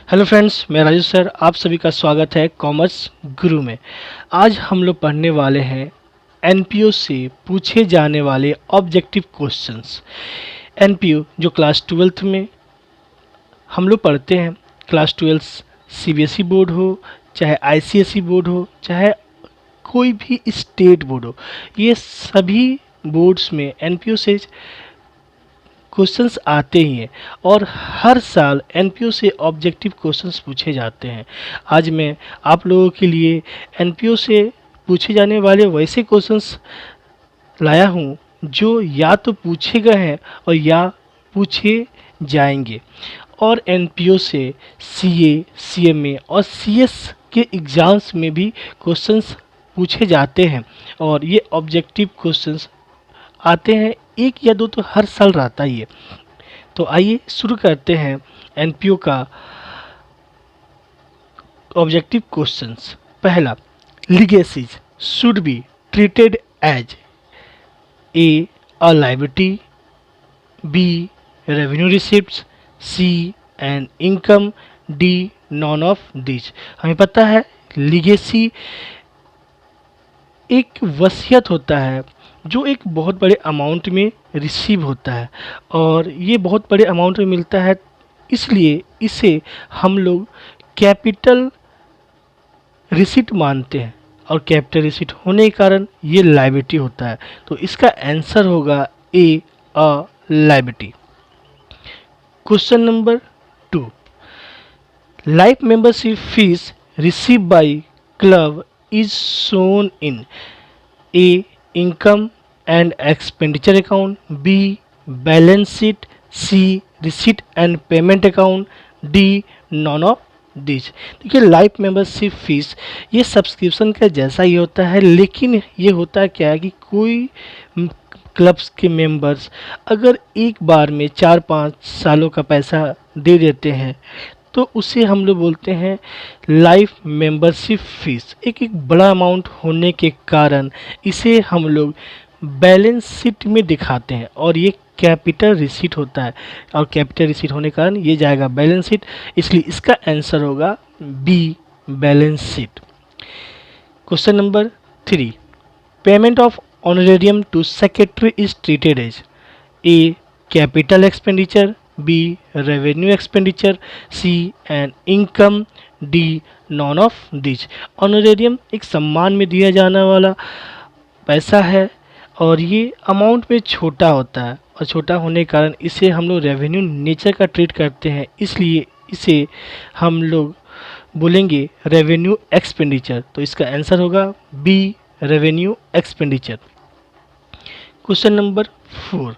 Hello friends, मैं Raju sir आप सभी का स्वागत है कॉमर्स गुरु में। आज हम लोग पढ़ने वाले हैं एनपीओ से पूछे जाने वाले ऑब्जेक्टिव क्वेश्चंस। एनपीओ जो क्लास 12th में हम लोग पढ़ते हैं, क्लास 12 सीबीएसई बोर्ड हो, चाहे आईसीएसई बोर्ड हो, चाहे कोई भी स्टेट बोर्ड हो, ये सभी बोर्ड्स में एनपीओ से क्वेश्चंस आते ही हैं और हर साल एनपीओ से ऑब्जेक्टिव क्वेश्चंस पूछे जाते हैं। आज मैं आप लोगों के लिए एनपीओ से पूछे जाने वाले वैसे क्वेश्चंस लाया हूँ जो या तो पूछे गए हैं और या पूछे जाएंगे। और एनपीओ से सीए, सीएमए और सीएस के एग्ज़ाम्स में भी क्वेश्चंस पूछे जाते हैं और ये ऑब्जेक्टिव क्वेश्चंस आते हैं, एक या दो तो हर साल रहता ही है। तो आइए शुरू करते हैं एनपीओ का ऑब्जेक्टिव क्वेश्चंस। पहला, legacies should be treated as a liability, B revenue receipts, C an income, D none of this. हमें पता है लीगेसी एक वसीयत होता है जो एक बहुत बड़े अमाउंट में रिसीव होता है और ये बहुत बड़े अमाउंट में मिलता है, इसलिए इसे हम लोग कैपिटल रिसिट मानते हैं और कैपिटल रिसिट होने के कारण ये लायबिलिटी होता है। तो इसका आंसर होगा A liability. Question number 2, life membership fees receive by club is shown in a income and expenditure account, B balance sheet, C receipt and payment account, D none of this. देखिए life membership fees ये subscription का जैसा ही होता है, लेकिन ये होता है क्या है कि कोई क्लब्स के मेंबर्स अगर एक बार में 4-5 सालों का पैसा दे देते हैं तो उसे हम लोग बोलते हैं लाइफ मेंबरशिप फीस। एक बड़ा अमाउंट होने के कारण इसे हम लोग बैलेंस शीट में दिखाते हैं और ये कैपिटल रिसीट होता है और कैपिटल रिसीट होने के कारण ये जाएगा बैलेंस शीट, इसलिए इसका आंसर होगा B balance sheet. Question number 3, payment of honorarium to secretary is treated as a capital expenditure, B revenue expenditure, C an income, D none of this. ऑनरेरियम एक सम्मान में दिया जाने वाला पैसा है और ये अमाउंट में छोटा होता है और छोटा होने के कारण इसे हम लोग रेवेन्यू नेचर का ट्रीट करते हैं, इसलिए इसे हम लोग बोलेंगे रेवेन्यू एक्सपेंडिचर। तो इसका आंसर होगा B revenue expenditure. Question number 4,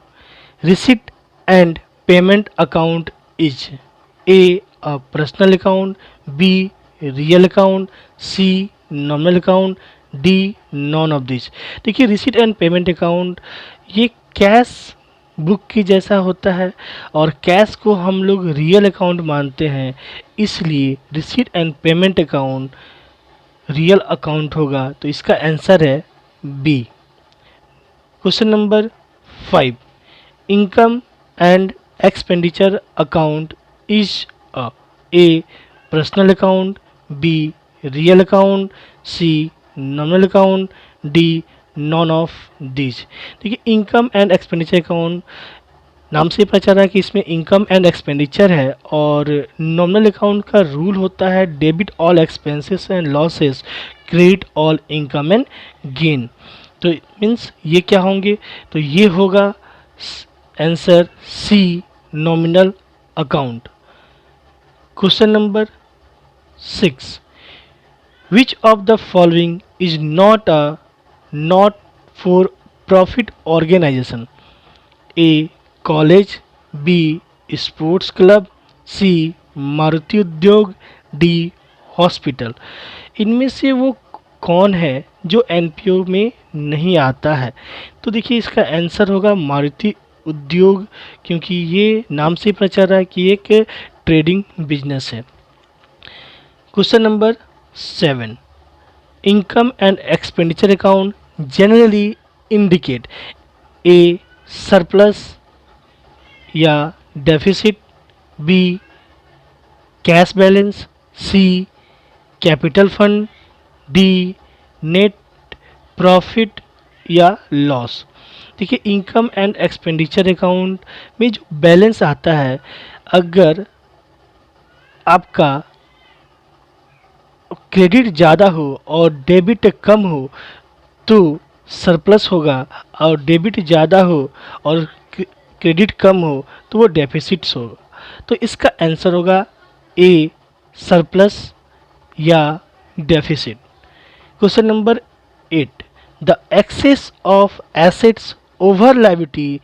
receipt and payment account is a personal account, B real account, C nominal account, D none of this. देखिए रिसीट एंड पेमेंट अकाउंट ये कैश बुक की जैसा होता है और कैश को हम लोग रियल अकाउंट मानते हैं, इसलिए receipt and payment account real account होगा। तो इसका आंसर है बी। क्वेश्चन नंबर 5, इनकम एंड expenditure account is a personal account, B real account, C nominal account, D none of these। देखिए इनकम एंड एक्सपेंडिचर अकाउंट नाम से पता चल रहा है कि इसमें इनकम एंड एक्सपेंडिचर है और नॉमिनल अकाउंट का रूल होता है debit all expenses and losses, credit all income and gain. तो मीन्स ये क्या होंगे, तो ये होगा answer C nominal account. Question number 6, which of the following is not for profit organisation, A college, B sports club, C Maruti Udyog, D hospital. इनमें से वो कौन है जो एनपीओ में नहीं आता है, तो देखिए इसका आंसर होगा मारुति उद्योग, क्योंकि ये नाम से पता चल रहा है कि एक ट्रेडिंग बिजनेस है। Question number 7, income and expenditure account generally indicate A surplus या deficit, B cash balance, C capital fund, D net profit या लॉस। देखिए इनकम एंड एक्सपेंडिचर अकाउंट में जो बैलेंस आता है, अगर आपका क्रेडिट ज़्यादा हो और डेबिट कम हो तो सरप्लस होगा, और डेबिट ज़्यादा हो और क्रेडिट कम हो तो वो डेफिसिट्स होगा। तो इसका आंसर होगा ए सरप्लस या deficit. Question number 8, the excess of assets over liability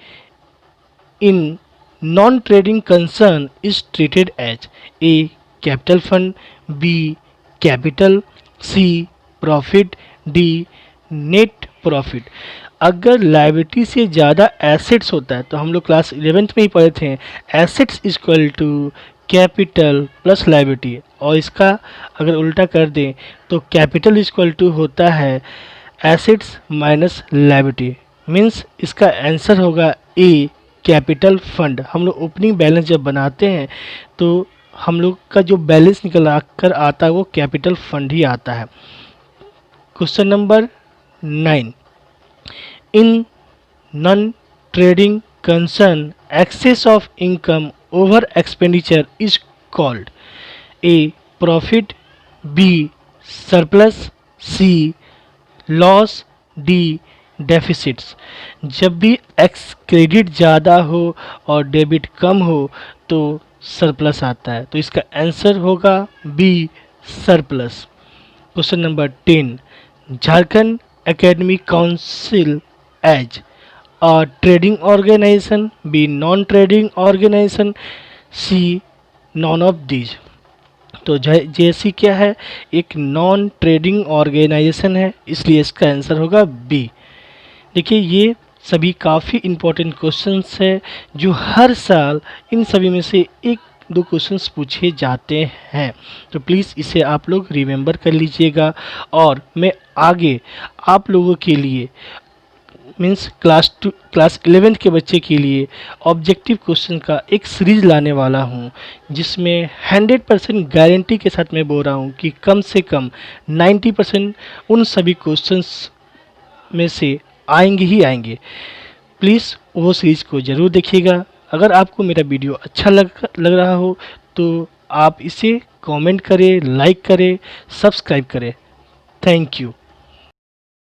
in non-trading concern is treated as A capital fund, B capital, C profit, D net profit। अगर लाइबिलिटी से ज़्यादा एसेट्स होता है तो हम लोग क्लास 11th में ही पढ़े थे, assets equal to capital plus liability, और इसका अगर उल्टा कर दें तो कैपिटल इक्वल टू होता है एसेट्स माइनस लाइबिलिटी। मीन्स इसका आंसर होगा ए कैपिटल फंड। हम लोग ओपनिंग बैलेंस जब बनाते हैं तो हम लोग का जो बैलेंस निकल कर आता है वो कैपिटल फंड ही आता है। Question number 9, in non trading concern excess of income over expenditure is called A profit, B surplus, C loss, D deficits. जब भी एक्स क्रेडिट ज़्यादा हो और डेबिट कम हो तो सरप्लस आता है, तो इसका आंसर होगा B surplus. Question number 10, Jharkhand academic council as a trading organisation, B non trading organisation, C none of these. तो जेसी क्या है, एक नॉन ट्रेडिंग ऑर्गेनाइजेशन है, इसलिए इसका आंसर होगा बी। देखिए ये सभी काफ़ी इम्पोर्टेंट क्वेश्चंस है जो हर साल इन सभी में से एक दो क्वेश्चंस पूछे जाते हैं, तो प्लीज़ इसे आप लोग रिमेंबर कर लीजिएगा। और मैं आगे आप लोगों के लिए मीन्स क्लास 11th के बच्चे के लिए ऑब्जेक्टिव क्वेश्चन का एक सीरीज लाने वाला हूं, जिसमें 100% गारंटी के साथ मैं बोल रहा हूं कि कम से कम 90% उन सभी क्वेश्चंस में से आएंगे ही आएंगे। प्लीज़ वो सीरीज को ज़रूर देखिएगा। अगर आपको मेरा वीडियो अच्छा लग रहा हो तो आप इसे कमेंट करें, लाइक करें, सब्सक्राइब करें। Thank you.